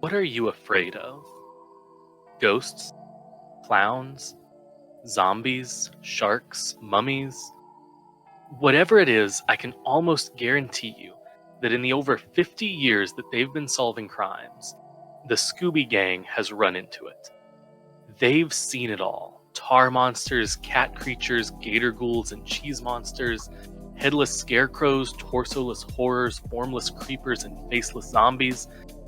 What are you afraid of? Ghosts? Clowns? Zombies? Sharks? Mummies? Whatever it is, I can almost guarantee you that in the over 50 years that they've been solving crimes, the Scooby Gang has run into it. They've seen it all. Tar monsters, cat creatures, gator ghouls and cheese monsters, headless scarecrows, torsoless horrors, formless creepers and faceless zombies,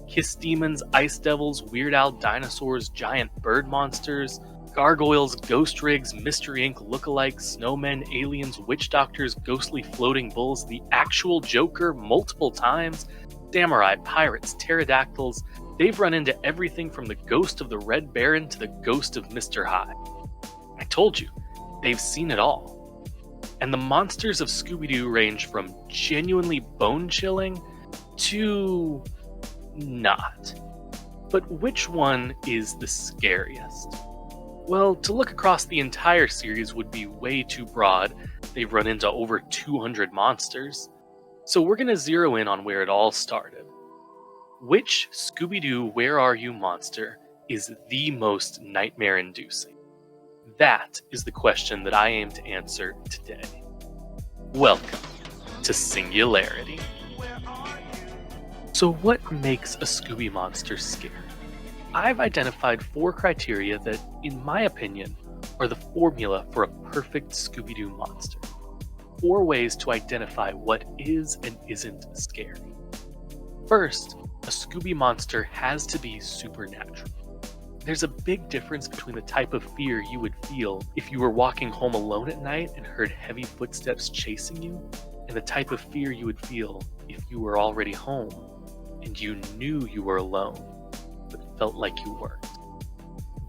kiss demons, ice devils, Weird Al dinosaurs, giant bird monsters, gargoyles, ghost rigs, Mystery Inc. lookalikes, snowmen, aliens, witch doctors, ghostly floating bulls, the actual Joker multiple times, samurai, pirates, pterodactyls. They've run into everything from the ghost of the Red Baron to the ghost of Mr. Hyde. I told you, they've seen it all. And the monsters of Scooby-Doo range from genuinely bone-chilling to not. But which one is the scariest? Well, to look across the entire series would be way too broad. They've run into over 200 monsters. So we're going to zero in on where it all started. Which Scooby-Doo Where Are You monster is the most nightmare-inducing? That is the question that I aim to answer today. Welcome to Singularity. So what makes a Scooby monster scary? I've identified 4 criteria that, in my opinion, are the formula for a perfect Scooby-Doo monster. 4 ways to identify what is and isn't scary. First, a Scooby monster has to be supernatural. There's a big difference between the type of fear you would feel if you were walking home alone at night and heard heavy footsteps chasing you, and the type of fear you would feel if you were already home and you knew you were alone, but felt like you weren't.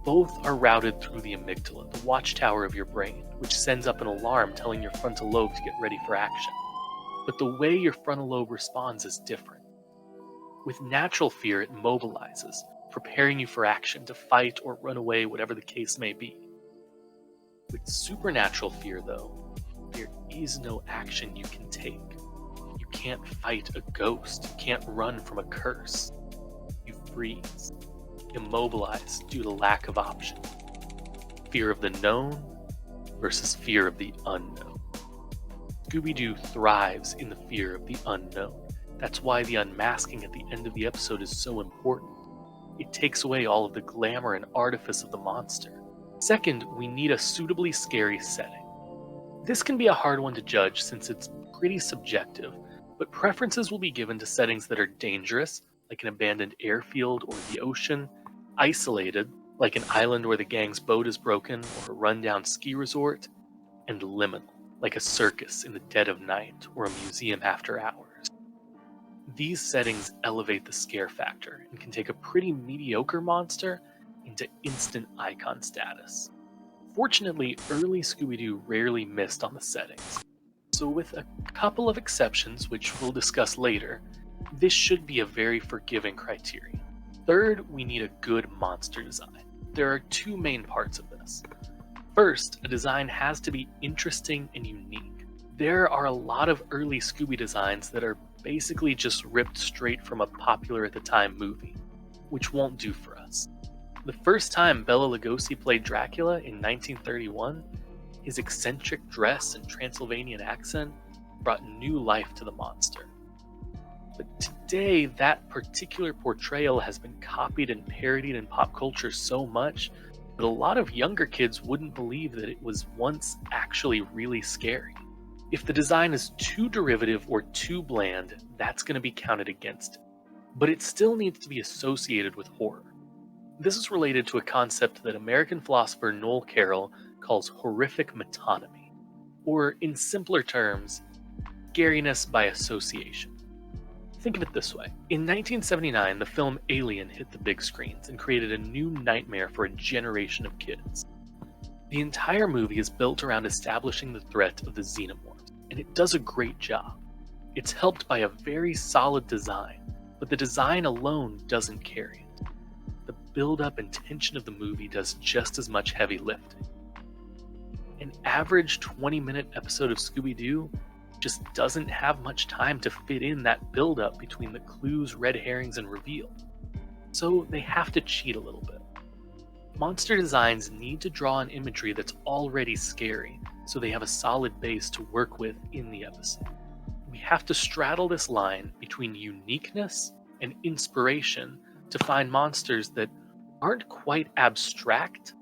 Both are routed through the amygdala, the watchtower of your brain, which sends up an alarm telling your frontal lobe to get ready for action. But the way your frontal lobe responds is different. With natural fear, it mobilizes, preparing you for action to fight or run away, whatever the case may be. With supernatural fear, though, there is no action you can take. You can't fight a ghost, you can't run from a curse. You freeze, immobilized due to lack of option. Fear of the known versus fear of the unknown. Scooby-Doo thrives in the fear of the unknown. That's why the unmasking at the end of the episode is so important. It takes away all of the glamour and artifice of the monster. Second, we need a suitably scary setting. This can be a hard one to judge since it's pretty subjective, but preferences will be given to settings that are dangerous, like an abandoned airfield or the ocean, isolated, like an island where the gang's boat is broken or a rundown ski resort, and liminal, like a circus in the dead of night or a museum after hours. These settings elevate the scare factor and can take a pretty mediocre monster into instant icon status. Fortunately, early Scooby-Doo rarely missed on the settings, so with a couple of exceptions, which we'll discuss later, this should be a very forgiving criteria. Third, we need a good monster design. There are 2 main parts of this. First, a design has to be interesting and unique. There are a lot of early Scooby designs that are basically just ripped straight from a popular at the time movie, which won't do for us. The first time Bela Lugosi played Dracula in 1931, his eccentric dress and Transylvanian accent brought new life to the monster. But today, that particular portrayal has been copied and parodied in pop culture so much that a lot of younger kids wouldn't believe that it was once actually really scary. If the design is too derivative or too bland, that's going to be counted against it. But it still needs to be associated with horror. This is related to a concept that American philosopher Noel Carroll calls horrific metonymy, or in simpler terms, scariness by association. Think of it this way. In 1979, the film Alien hit the big screens and created a new nightmare for a generation of kids. The entire movie is built around establishing the threat of the xenomorphs, and it does a great job. It's helped by a very solid design, but the design alone doesn't carry it. The build-up and tension of the movie does just as much heavy lifting. An average 20-minute episode of Scooby-Doo just doesn't have much time to fit in that build-up between the clues, red herrings, and reveal. So they have to cheat a little bit. Monster designs need to draw on imagery that's already scary, so they have a solid base to work with in the episode. We have to straddle this line between uniqueness and inspiration to find monsters that aren't quite abstract,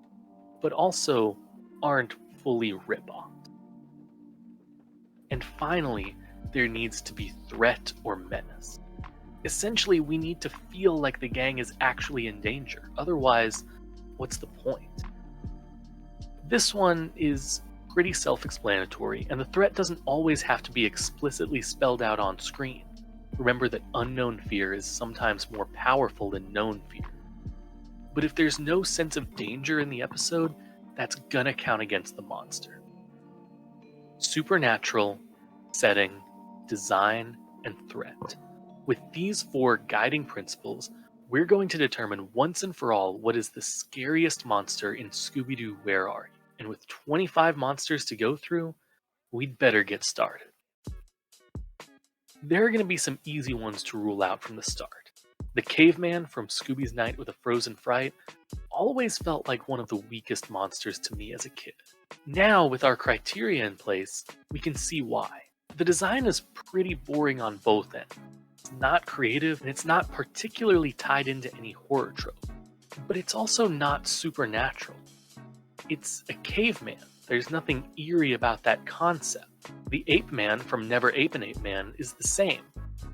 but also aren't fully rip-off. And finally, there needs to be threat or menace. Essentially, we need to feel like the gang is actually in danger. Otherwise, what's the point? This one is pretty self-explanatory, and the threat doesn't always have to be explicitly spelled out on screen. Remember that unknown fear is sometimes more powerful than known fear. But if there's no sense of danger in the episode, that's gonna count against the monster. Supernatural, setting, design, and threat. With these 4 guiding principles, we're going to determine once and for all what is the scariest monster in Scooby-Doo Where Are You? And with 25 monsters to go through, we'd better get started. There are going to be some easy ones to rule out from the start. The caveman from Scooby's Night with a Frozen Fright always felt like one of the weakest monsters to me as a kid. Now, with our criteria in place, we can see why. The design is pretty boring on both ends. It's not creative, and it's not particularly tied into any horror trope. But it's also not supernatural. It's a caveman. There's nothing eerie about that concept. The ape man from Never Ape and Ape Man is the same.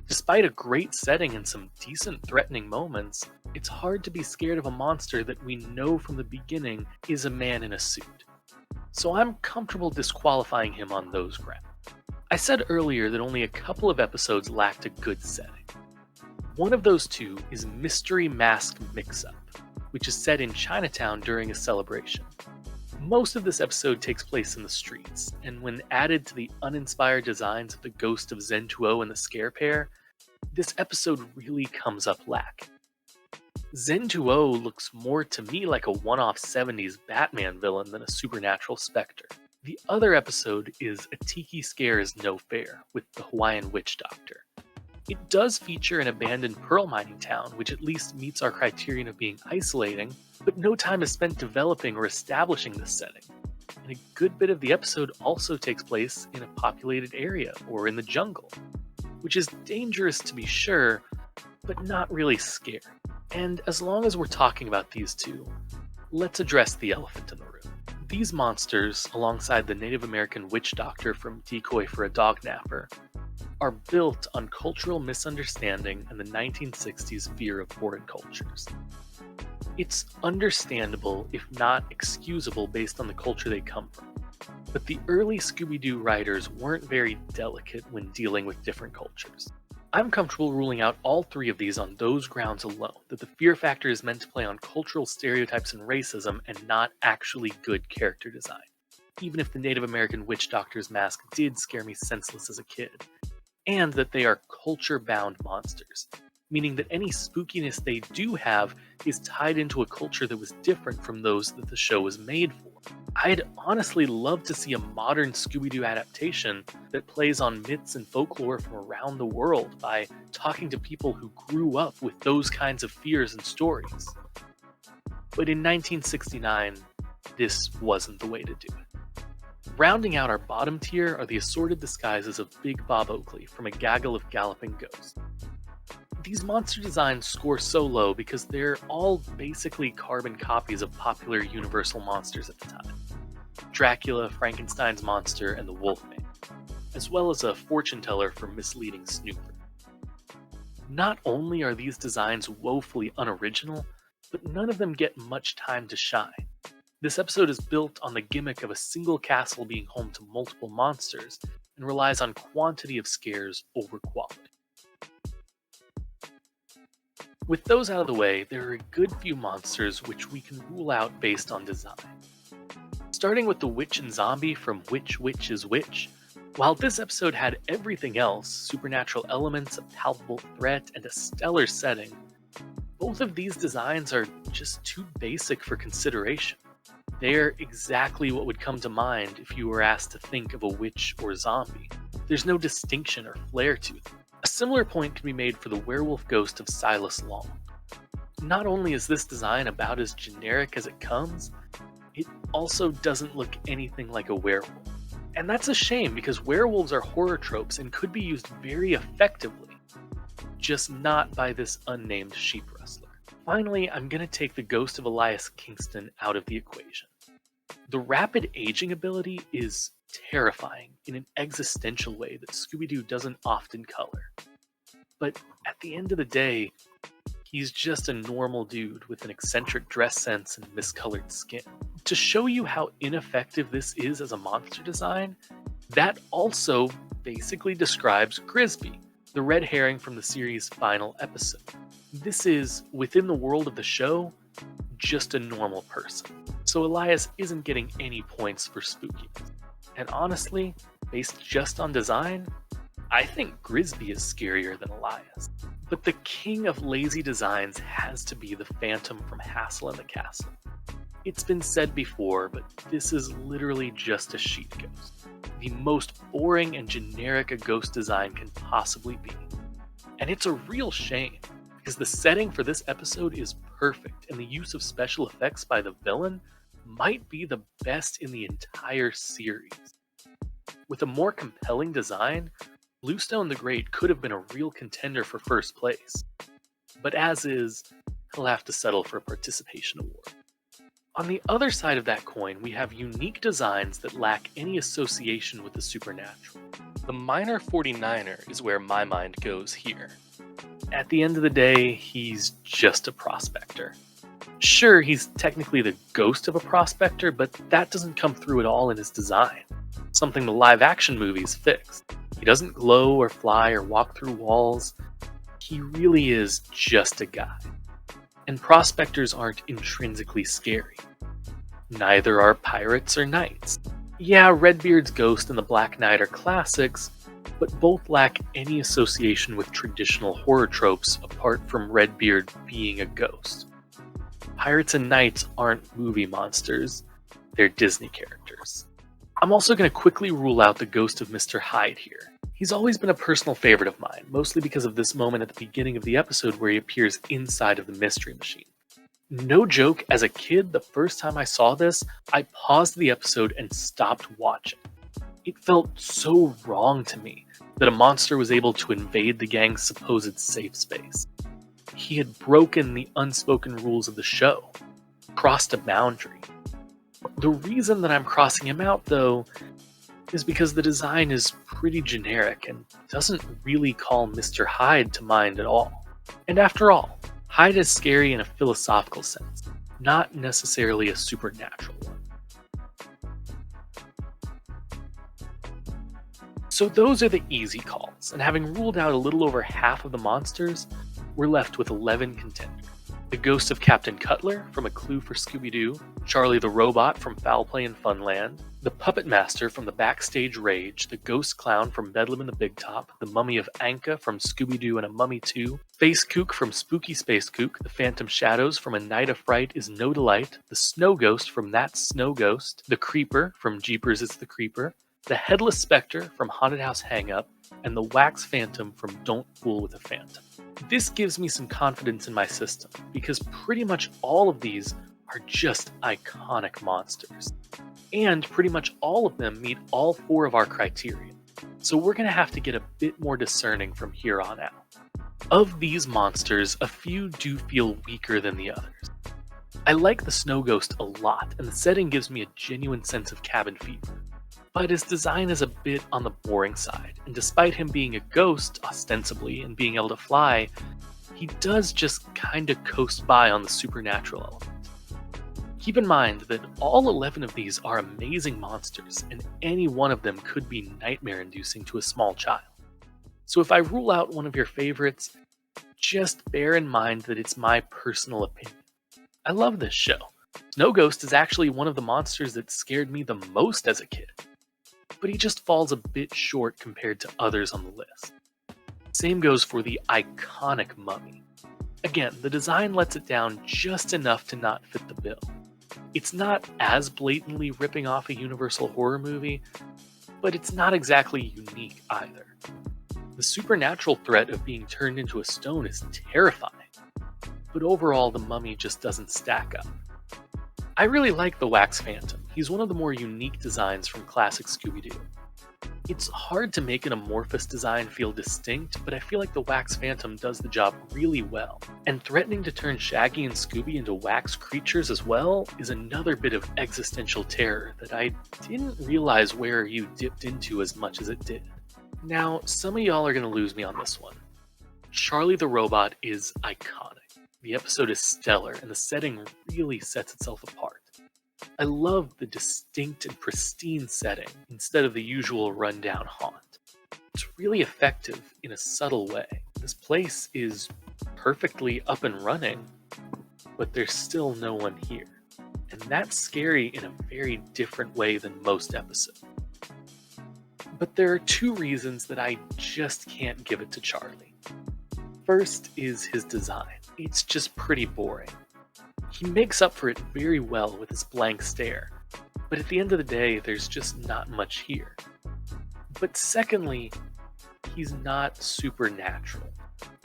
Despite a great setting and some decent threatening moments, it's hard to be scared of a monster that we know from the beginning is a man in a suit. So I'm comfortable disqualifying him on those grounds. I said earlier that only a couple of episodes lacked a good setting. One of those 2 is Mystery Mask Mix-Up, which is set in Chinatown during a celebration. Most of this episode takes place in the streets, and when added to the uninspired designs of the ghost of Zen-Tuo and the Scare Pair, this episode really comes up lacking. Zen-Tuo looks more to me like a one-off 70s Batman villain than a supernatural specter. The other episode is A Tiki Scare is No Fair, with the Hawaiian Witch Doctor. It does feature an abandoned pearl mining town, which at least meets our criterion of being isolating, but no time is spent developing or establishing this setting. And a good bit of the episode also takes place in a populated area or in the jungle, which is dangerous to be sure, but not really scary. And as long as we're talking about these 2, let's address the elephant in the room. These monsters, alongside the Native American witch doctor from Decoy for a Dog Napper, are built on cultural misunderstanding and the 1960s fear of foreign cultures. It's understandable, if not excusable, based on the culture they come from. But the early Scooby-Doo writers weren't very delicate when dealing with different cultures. I'm comfortable ruling out all 3 of these on those grounds alone, that the fear factor is meant to play on cultural stereotypes and racism and not actually good character design. Even if the Native American witch doctor's mask did scare me senseless as a kid. And that they are culture-bound monsters, meaning that any spookiness they do have is tied into a culture that was different from those that the show was made for. I'd honestly love to see a modern Scooby-Doo adaptation that plays on myths and folklore from around the world by talking to people who grew up with those kinds of fears and stories. But in 1969, this wasn't the way to do it. Rounding out our bottom tier are the assorted disguises of Big Bob Oakley from A Gaggle of Galloping Ghosts. These monster designs score so low because they're all basically carbon copies of popular Universal monsters at the time. Dracula, Frankenstein's monster, and the Wolfman, as well as a fortune teller for misleading Snooper. Not only are these designs woefully unoriginal, but none of them get much time to shine. This episode is built on the gimmick of a single castle being home to multiple monsters, and relies on quantity of scares over quality. With those out of the way, there are a good few monsters which we can rule out based on design. Starting with the witch and zombie from Which Witch is Which, while this episode had everything else, supernatural elements, a palpable threat, and a stellar setting, both of these designs are just too basic for consideration. They're exactly what would come to mind if you were asked to think of a witch or zombie. There's no distinction or flair to them. A similar point can be made for the werewolf ghost of Silas Long. Not only is this design about as generic as it comes, it also doesn't look anything like a werewolf. And that's a shame because werewolves are horror tropes and could be used very effectively, just not by this unnamed sheep rustler. Finally, I'm going to take the ghost of Elias Kingston out of the equation. The rapid aging ability is terrifying in an existential way that Scooby-Doo doesn't often color. But at the end of the day, he's just a normal dude with an eccentric dress sense and miscolored skin. To show you how ineffective this is as a monster design, that also basically describes Grisby, the red herring from the series' final episode. This is, within the world of the show, just a normal person. So Elias isn't getting any points for spookiness. And honestly, based just on design, I think Grisby is scarier than Elias. But the king of lazy designs has to be the Phantom from Hassel and the Castle. It's been said before, but this is literally just a sheet ghost. The most boring and generic a ghost design can possibly be. And it's a real shame, because the setting for this episode is perfect, and the use of special effects by the villain might be the best in the entire series. With a more compelling design, Bluestone the Great could have been a real contender for first place. But as is, he'll have to settle for a participation award. On the other side of that coin, we have unique designs that lack any association with the supernatural. The Minor 49er is where my mind goes here. At the end of the day, he's just a prospector. Sure, he's technically the ghost of a prospector, but that doesn't come through at all in his design. Something the live-action movies fixed. He doesn't glow or fly or walk through walls. He really is just a guy. And prospectors aren't intrinsically scary. Neither are pirates or knights. Yeah, Redbeard's Ghost and the Black Knight are classics, but both lack any association with traditional horror tropes apart from Redbeard being a ghost. Pirates and knights aren't movie monsters, they're Disney characters. I'm also going to quickly rule out the ghost of Mr. Hyde here. He's always been a personal favorite of mine, mostly because of this moment at the beginning of the episode where he appears inside of the Mystery Machine. No joke, as a kid, the first time I saw this, I paused the episode and stopped watching. It felt so wrong to me that a monster was able to invade the gang's supposed safe space. He had broken the unspoken rules of the show, crossed a boundary. The reason that I'm crossing him out, though, is because the design is pretty generic and doesn't really call Mr. Hyde to mind at all. And after all, Hyde is scary in a philosophical sense, not necessarily a supernatural one. So those are the easy calls, and having ruled out a little over half of the monsters, we're left with 11 contenders. The ghost of Captain Cutler from A Clue for Scooby-Doo, Charlie the Robot from Foul Play in Funland, the Puppet Master from the Backstage Rage, the Ghost Clown from Bedlam in the Big Top, the Mummy of Anka from Scooby-Doo and a Mummy 2, Space Kook from Spooky Space Kook, the Phantom Shadows from A Night of Fright is No Delight, the Snow Ghost from That's Snow Ghost, the Creeper from Jeepers It's the Creeper, the Headless Spectre from Haunted House Hang-Up, and the Wax Phantom from Don't Fool with a Phantom. This gives me some confidence in my system, because pretty much all of these are just iconic monsters. And pretty much all of them meet all 4 of our criteria. So we're going to have to get a bit more discerning from here on out. Of these monsters, a few do feel weaker than the others. I like the Snow Ghost a lot, and the setting gives me a genuine sense of cabin fever. But his design is a bit on the boring side, and despite him being a ghost, ostensibly, and being able to fly, he does just kinda coast by on the supernatural element. Keep in mind that all 11 of these are amazing monsters, and any one of them could be nightmare-inducing to a small child. So if I rule out one of your favorites, just bear in mind that it's my personal opinion. I love this show. Snow Ghost is actually one of the monsters that scared me the most as a kid, but he just falls a bit short compared to others on the list. Same goes for the iconic Mummy. Again, the design lets it down just enough to not fit the bill. It's not as blatantly ripping off a Universal horror movie, but it's not exactly unique either. The supernatural threat of being turned into a stone is terrifying, but overall the mummy just doesn't stack up. I really like the Wax Phantom. He's one of the more unique designs from classic Scooby-Doo. It's hard to make an amorphous design feel distinct, but I feel like the Wax Phantom does the job really well. And threatening to turn Shaggy and Scooby into wax creatures as well is another bit of existential terror that I didn't realize where you dipped into as much as it did. Now, some of y'all are going to lose me on this one. Charlie the Robot is iconic. The episode is stellar, and the setting really sets itself apart. I love the distinct and pristine setting instead of the usual rundown haunt. It's really effective in a subtle way. This place is perfectly up and running, but there's still no one here. And that's scary in a very different way than most episodes. But there are two reasons that I just can't give it to Charlie. First is his design. It's just pretty boring. He makes up for it very well with his blank stare, but at the end of the day, there's just not much here. But secondly, he's not supernatural.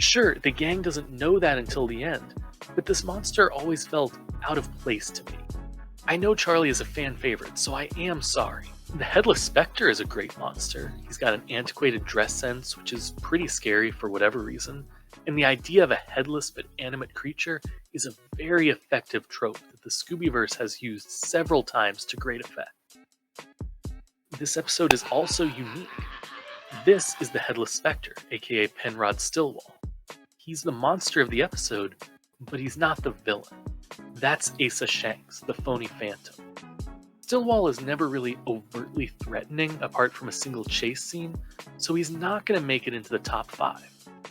Sure, the gang doesn't know that until the end, but this monster always felt out of place to me. I know Charlie is a fan favorite, so I am sorry. The Headless Spectre is a great monster. He's got an antiquated dress sense, which is pretty scary for whatever reason. And the idea of a headless but animate creature is a very effective trope that the Scoobyverse has used several times to great effect. This episode is also unique. This is the Headless Spectre, aka Penrod Stillwell. He's the monster of the episode, but he's not the villain. That's Asa Shanks, the phony phantom. Stillwell is never really overtly threatening apart from a single chase scene, so he's not going to make it into the top 5.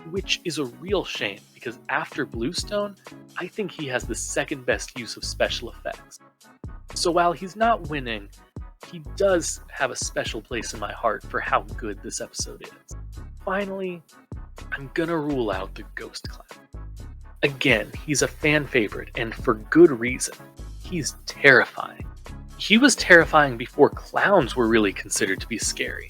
Which is a real shame, because after Bluestone, I think he has the second best use of special effects. So while he's not winning, he does have a special place in my heart for how good this episode is. Finally, I'm gonna rule out the Ghost Clown. Again, he's a fan favorite, and for good reason. He's terrifying. He was terrifying before clowns were really considered to be scary.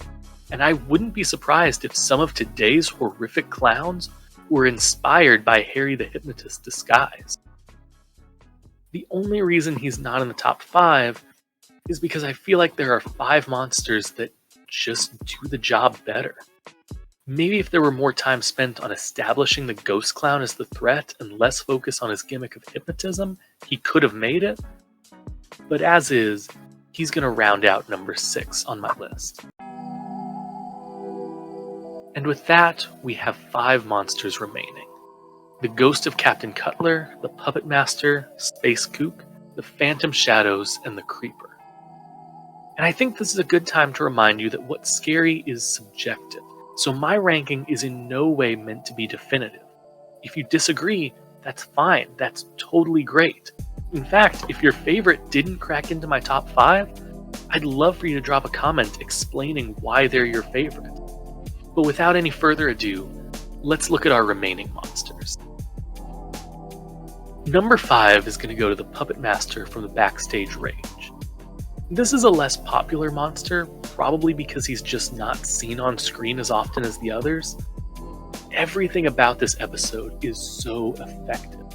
And I wouldn't be surprised if some of today's horrific clowns were inspired by Harry the Hypnotist's disguise. The only reason he's not in the top 5 is because I feel like there are 5 monsters that just do the job better. Maybe if there were more time spent on establishing the Ghost Clown as the threat and less focus on his gimmick of hypnotism, he could have made it. But as is, he's going to round out number 6 on my list. And with that, we have 5 monsters remaining. The Ghost of Captain Cutler, the Puppet Master, Space Kook, the Phantom Shadows, and the Creeper. And I think this is a good time to remind you that what's scary is subjective, so my ranking is in no way meant to be definitive. If you disagree, that's fine, that's totally great. In fact, if your favorite didn't crack into my top 5, I'd love for you to drop a comment explaining why they're your favorite. But without any further ado, let's look at our remaining monsters. Number 5 is going to go to the Puppet Master from the Backstage Rage. This is a less popular monster, probably because he's just not seen on screen as often as the others. Everything about this episode is so effective.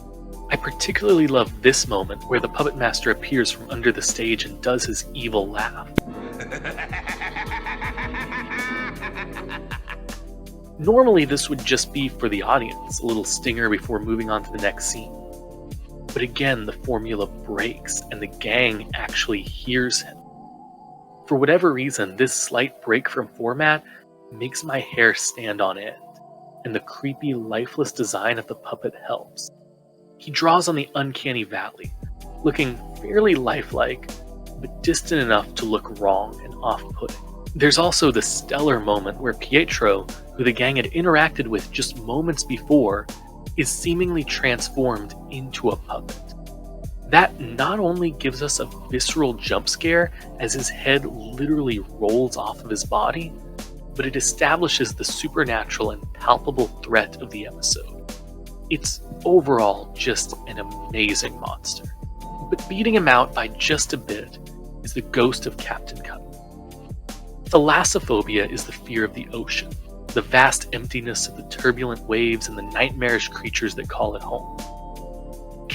I particularly love this moment where the Puppet Master appears from under the stage and does his evil laugh. Normally this would just be for the audience, a little stinger before moving on to the next scene. But again, the formula breaks and the gang actually hears him. For whatever reason, this slight break from format makes my hair stand on end, and the creepy, lifeless design of the puppet helps. He draws on the Uncanny Valley, looking fairly lifelike, but distant enough to look wrong and off-putting. There's also the stellar moment where Pietro, who the gang had interacted with just moments before, is seemingly transformed into a puppet. That not only gives us a visceral jump scare as his head literally rolls off of his body, but it establishes the supernatural and palpable threat of the episode. It's overall just an amazing monster. But beating him out by just a bit is the Ghost of Captain Cutler. Thalassophobia is the fear of the ocean, the vast emptiness of the turbulent waves and the nightmarish creatures that call it home.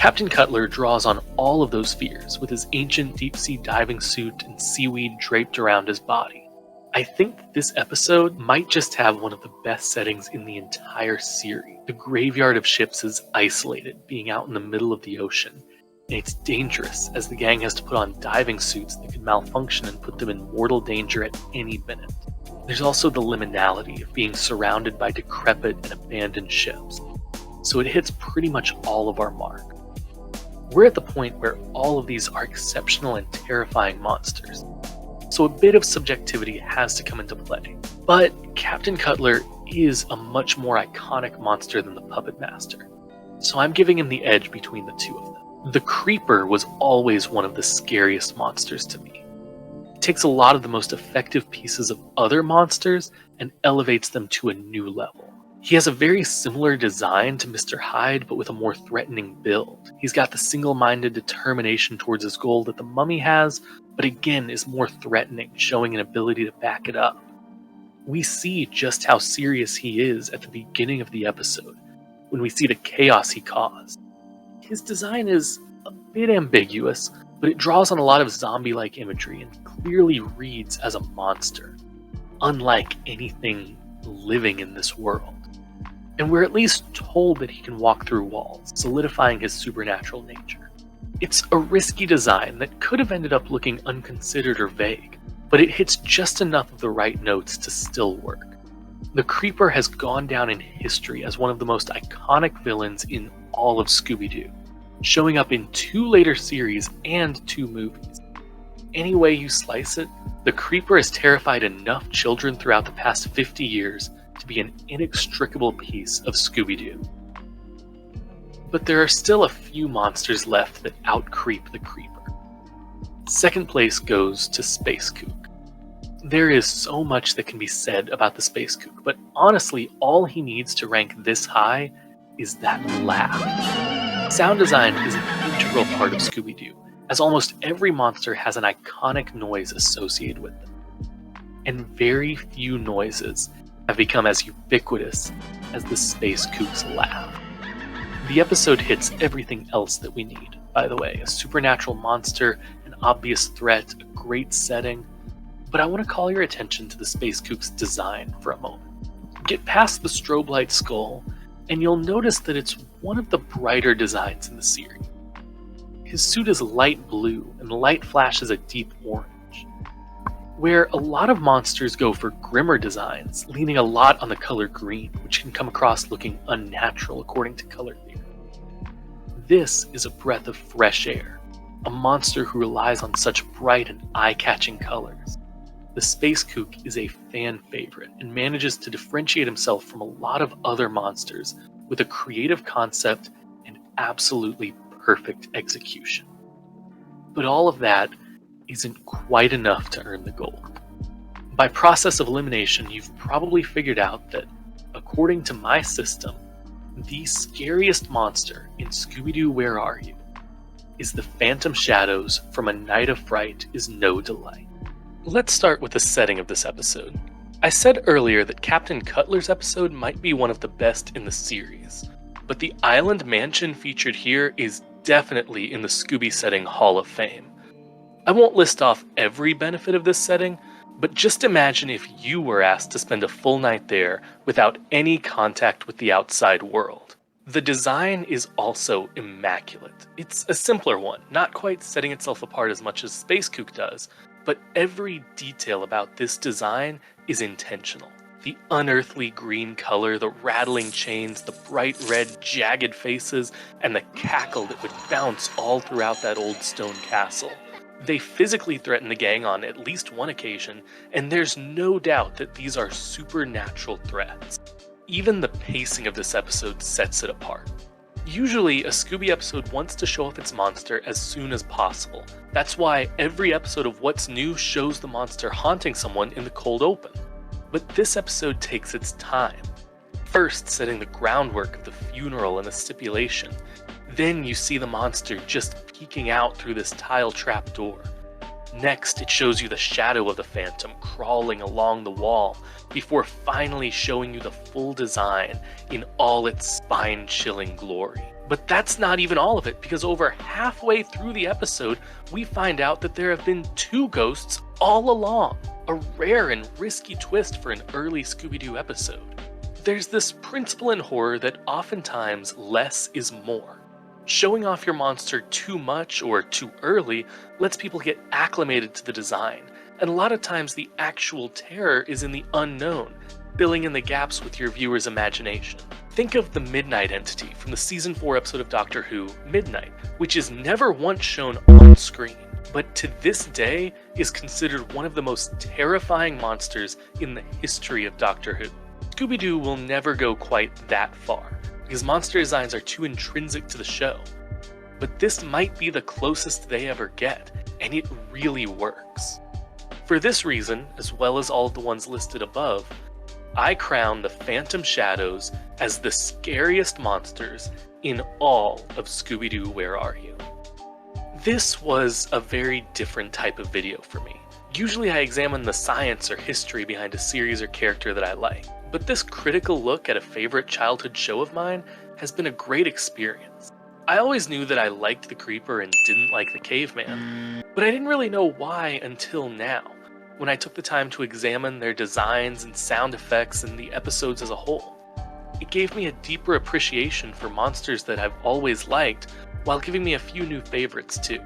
Captain Cutler draws on all of those fears with his ancient deep-sea diving suit and seaweed draped around his body. I think that this episode might just have one of the best settings in the entire series. The graveyard of ships is isolated, being out in the middle of the ocean, and it's dangerous as the gang has to put on diving suits that could malfunction and put them in mortal danger at any minute. There's also the liminality of being surrounded by decrepit and abandoned ships, so it hits pretty much all of our mark. We're at the point where all of these are exceptional and terrifying monsters, so a bit of subjectivity has to come into play. But Captain Cutler is a much more iconic monster than the Puppet Master, so I'm giving him the edge between the two of them. The Creeper was always one of the scariest monsters to me. It takes a lot of the most effective pieces of other monsters and elevates them to a new level. He has a very similar design to Mr. Hyde, but with a more threatening build. He's got the single-minded determination towards his goal that the Mummy has, but again is more threatening, showing an ability to back it up. We see just how serious he is at the beginning of the episode, when we see the chaos he caused. His design is a bit ambiguous, but it draws on a lot of zombie-like imagery and clearly reads as a monster, unlike anything living in this world. And we're at least told that he can walk through walls, solidifying his supernatural nature. It's a risky design that could have ended up looking unconsidered or vague, but it hits just enough of the right notes to still work. The Creeper has gone down in history as one of the most iconic villains in all of Scooby-Doo, showing up in 2 later series and 2 movies. Any way you slice it, the Creeper has terrified enough children throughout the past 50 years to be an inextricable piece of Scooby-Doo. But there are still a few monsters left that out-creep the Creeper. Second place goes to Space Kook. There is so much that can be said about the Space Kook, but honestly, all he needs to rank this high is that laugh. Sound design is an integral part of Scooby-Doo, as almost every monster has an iconic noise associated with them. And very few noises have become as ubiquitous as the Space Kook's laugh. The episode hits everything else that we need, by the way. A supernatural monster, an obvious threat, a great setting. But I want to call your attention to the Space Kook's design for a moment. Get past the strobe light skull, and you'll notice that it's one of the brighter designs in the series. His suit is light blue, and the light flashes a deep orange. Where a lot of monsters go for grimmer designs, leaning a lot on the color green, which can come across looking unnatural according to color theory. This is a breath of fresh air, a monster who relies on such bright and eye-catching colors. The Space Kook is a fan favorite and manages to differentiate himself from a lot of other monsters with a creative concept and absolutely perfect execution. But all of that isn't quite enough to earn the gold. By process of elimination, you've probably figured out that, according to my system, the scariest monster in Scooby-Doo Where Are You? Is the Phantom Shadows from A Night of Fright Is No Delight. Let's start with the setting of this episode. I said earlier that Captain Cutler's episode might be one of the best in the series, but the island mansion featured here is definitely in the Scooby setting Hall of Fame. I won't list off every benefit of this setting, but just imagine if you were asked to spend a full night there without any contact with the outside world. The design is also immaculate. It's a simpler one, not quite setting itself apart as much as Space Kook does, but every detail about this design is intentional. The unearthly green color, the rattling chains, the bright red jagged faces, and the cackle that would bounce all throughout that old stone castle. They physically threaten the gang on at least one occasion, and there's no doubt that these are supernatural threats. Even the pacing of this episode sets it apart. Usually, a Scooby episode wants to show off its monster as soon as possible. That's why every episode of What's New shows the monster haunting someone in the cold open. But this episode takes its time. First, setting the groundwork of the funeral and the stipulation. Then you see the monster just peeking out through this tile trap door. Next, it shows you the shadow of the Phantom crawling along the wall, before finally showing you the full design in all its spine-chilling glory. But that's not even all of it, because over halfway through the episode, we find out that there have been 2 ghosts all along. A rare and risky twist for an early Scooby-Doo episode. There's this principle in horror that oftentimes less is more. Showing off your monster too much or too early lets people get acclimated to the design, and a lot of times the actual terror is in the unknown, filling in the gaps with your viewer's imagination. Think of the Midnight entity from the season 4 episode of Doctor Who, Midnight, which is never once shown on screen, but to this day is considered one of the most terrifying monsters in the history of Doctor Who. Scooby-Doo will never go quite that far, because monster designs are too intrinsic to the show. But this might be the closest they ever get, and it really works. For this reason, as well as all of the ones listed above, I crown the Phantom Shadows as the scariest monsters in all of Scooby-Doo Where Are You? This was a very different type of video for me. Usually I examine the science or history behind a series or character that I like, but this critical look at a favorite childhood show of mine has been a great experience. I always knew that I liked the Creeper and didn't like the Caveman, but I didn't really know why until now, when I took the time to examine their designs and sound effects and the episodes as a whole. It gave me a deeper appreciation for monsters that I've always liked, while giving me a few new favorites too.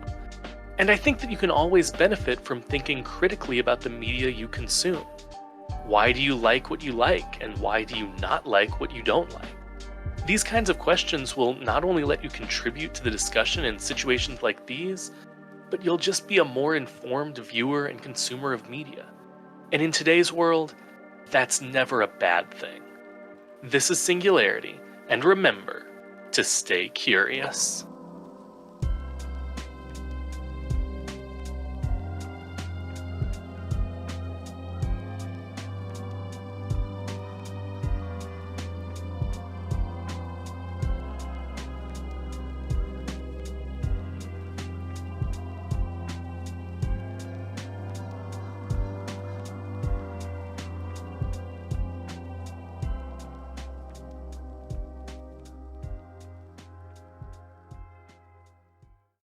And I think that you can always benefit from thinking critically about the media you consume. Why do you like what you like, and why do you not like what you don't like? These kinds of questions will not only let you contribute to the discussion in situations like these, but you'll just be a more informed viewer and consumer of media. And in today's world, that's never a bad thing. This is Singularity, and remember to stay curious.